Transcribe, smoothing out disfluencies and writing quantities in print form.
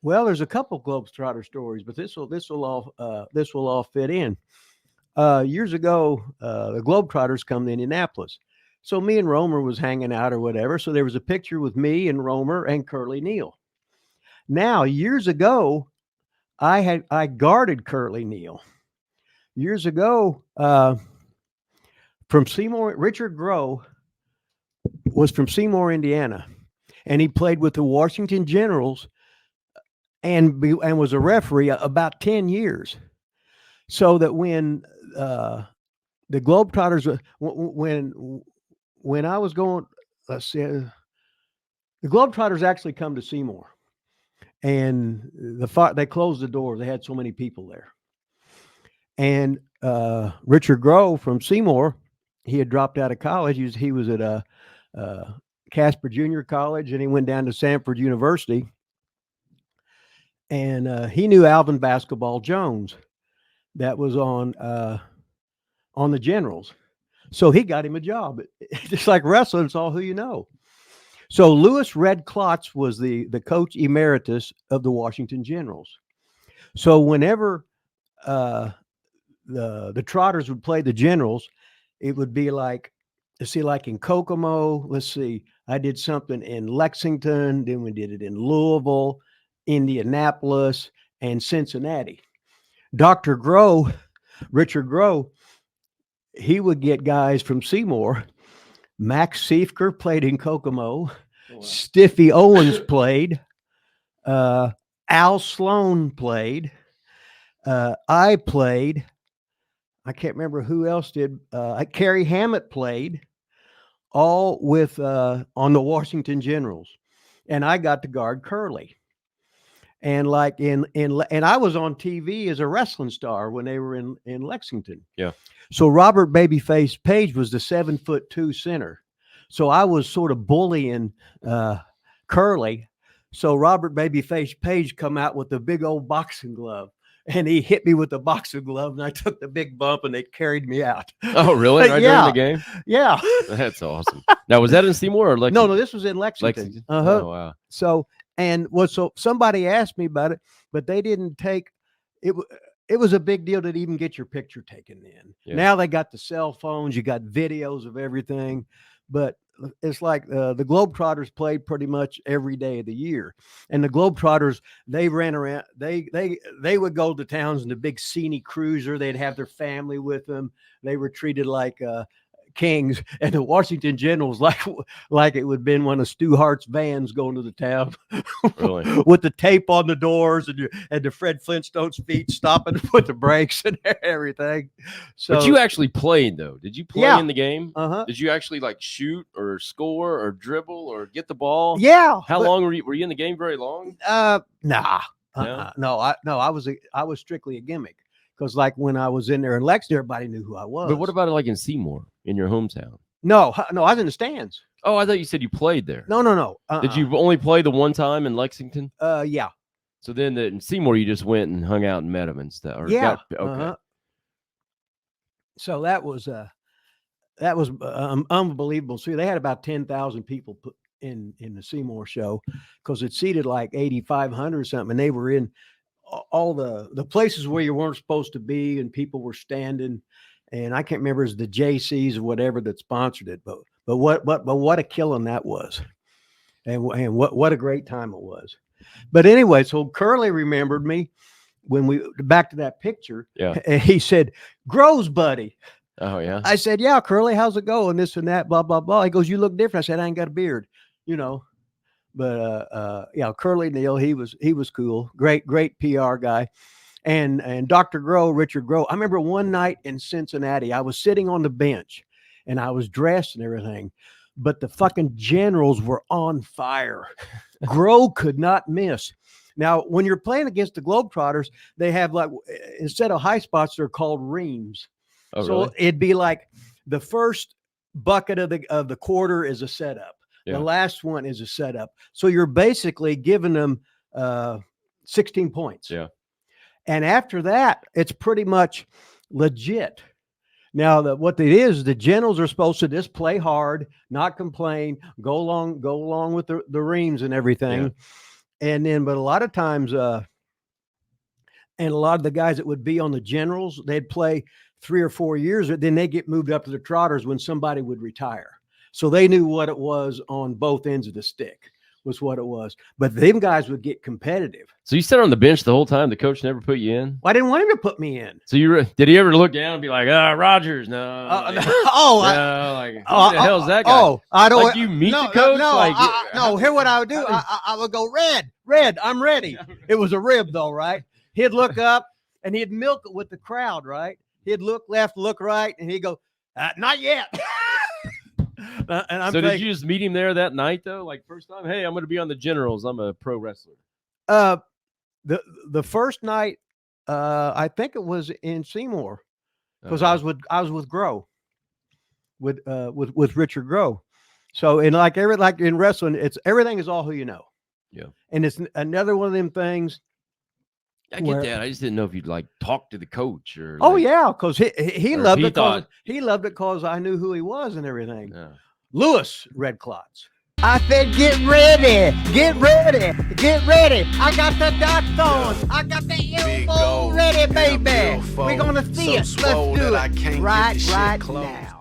Well, there's a couple Globetrotter stories, but this will all fit in. Years ago, the Globetrotters come to Indianapolis. So me and Romer was hanging out or whatever. So there was a picture with me and Romer and Curly Neal. Now, years ago, I guarded Curly Neal. Years ago, from Seymour, Richard Grow was from Seymour, Indiana, and he played with the Washington Generals and was a referee about 10 years. So that when the Globetrotters, when I was going, let's see, the Globetrotters actually come to Seymour, and they closed the door. They had so many people there, and Richard Grove from Seymour, he had dropped out of college. He was at Casper Junior College, and he went down to Samford University, and he knew Alvin Basketball Jones, that was on the Generals. So he got him a job. Just like wrestling, it's all who you know. So Lewis Red Klotz was the coach emeritus of the Washington Generals. So whenever the Trotters would play the Generals, it would be like, let's see, like in Kokomo. Let's see, I did something in Lexington, then we did it in Louisville, Indianapolis, and Cincinnati. Dr. Grow, Richard Grow, he would get guys from Seymour. Max Siefker played in Kokomo. Oh, wow. Stiffy Owens played. Al Sloan played. I played. I can't remember who else did. Kerry Hammett played, all with on the Washington Generals, and I got to guard Curly. And like and I was on TV as a wrestling star when they were in Lexington. Yeah. So Robert Babyface Page was the 7'2" center. So I was sort of bullying Curly. So Robert Babyface Page come out with a big old boxing glove, and he hit me with the boxing glove, and I took the big bump, and they carried me out. Oh, really? Right Yeah. during the game? Yeah. That's awesome. Now, was that in Seymour or Lexington? No, this was in Lexington. Lexington? Uh-huh. Oh, wow. So somebody asked me about it, but they didn't take it. It was a big deal to even get your picture taken in. Yeah. Now they got the cell phones, you got videos of everything, but it's like the Globetrotters played pretty much every day of the year. And the Globetrotters, they ran around, they would go to towns in the big Scenic Cruiser. They'd have their family with them. They were treated like kings, and the Washington Generals like it would have been one of Stu Hart's vans going to the town. Really? With the tape on the doors and the Fred Flintstone's feet stopping to put the brakes and everything. So, but you actually played though. Did you play in the game? Uh-huh. Did you actually like shoot or score or dribble or get the ball? Yeah. How long were you in the game? Very long? Nah. No, I was strictly a gimmick. Because like when I was in there in Lexington, everybody knew who I was. But what about like in Seymour, in your hometown? No, I was in the stands. Oh, I thought you said you played there. No. Did you only play the one time in Lexington? Yeah. So then in Seymour, you just went and hung out and met them and stuff. Yeah. Okay. Uh-huh. So that was unbelievable. See, they had about 10,000 people in the Seymour show because it seated like 8,500 or something, and they were in all the places where you weren't supposed to be, and people were standing, and I can't remember, it's the JCs or whatever that sponsored it, but what a killing that was, and what a great time it was. But anyway, so Curly remembered me when we back to that picture. Yeah, and he said, "Grows, buddy." Oh yeah. I said, "Yeah, Curly, how's it going?" This and that, blah blah blah. He goes, "You look different." I said, "I ain't got a beard, you know." But yeah, Curly Neal, he was cool, great PR guy, and Dr. Grow, Richard Grow. I remember one night in Cincinnati, I was sitting on the bench, and I was dressed and everything, but the fucking Generals were on fire. Grow could not miss. Now, when you're playing against the Globetrotters, they have like, instead of high spots, they're called reams. Oh, so really? It'd be like the first bucket of the quarter is a setup. Yeah. The last one is a setup. So you're basically giving them 16 points. Yeah. And after that, it's pretty much legit. Now, what it is, the Generals are supposed to just play hard, not complain, go along with the reams and everything. And then, but a lot of times, and a lot of the guys that would be on the generals, they'd play 3 or 4 years, then they get moved up to the trotters when somebody would retire. So they knew what it was on both ends of the stick was what it was. But them guys would get competitive. So you sat on the bench the whole time. The coach never put you in. Well, I didn't want him to put me in. So did he ever look down and be like, Rogers? No. Who the hell's that guy? Oh, I don't. Like you meet the coach? No, here's what I would do. I would go, Red, I'm ready. It was a rib though, right? He'd look up and he'd milk it with the crowd, right? He'd look left, look right, and he'd go, not yet. And I'm did you just meet him there that night though? Like first time, hey, I'm going to be on the generals. I'm a pro wrestler. The first night, I think it was in Seymour, because I was with Grow, with Richard Grow. So like in wrestling, it's everything is all who you know. Yeah, and it's another one of them things. I get that. I just didn't know if you'd like talk to the coach or. Oh yeah, because he loved it. He loved it because I knew who he was and everything. Yeah. Lewis Red Clots. I said, get ready, get ready, get ready. I got the dots on. I got the elbow ready, baby. We're gonna see it. Let's do it right now.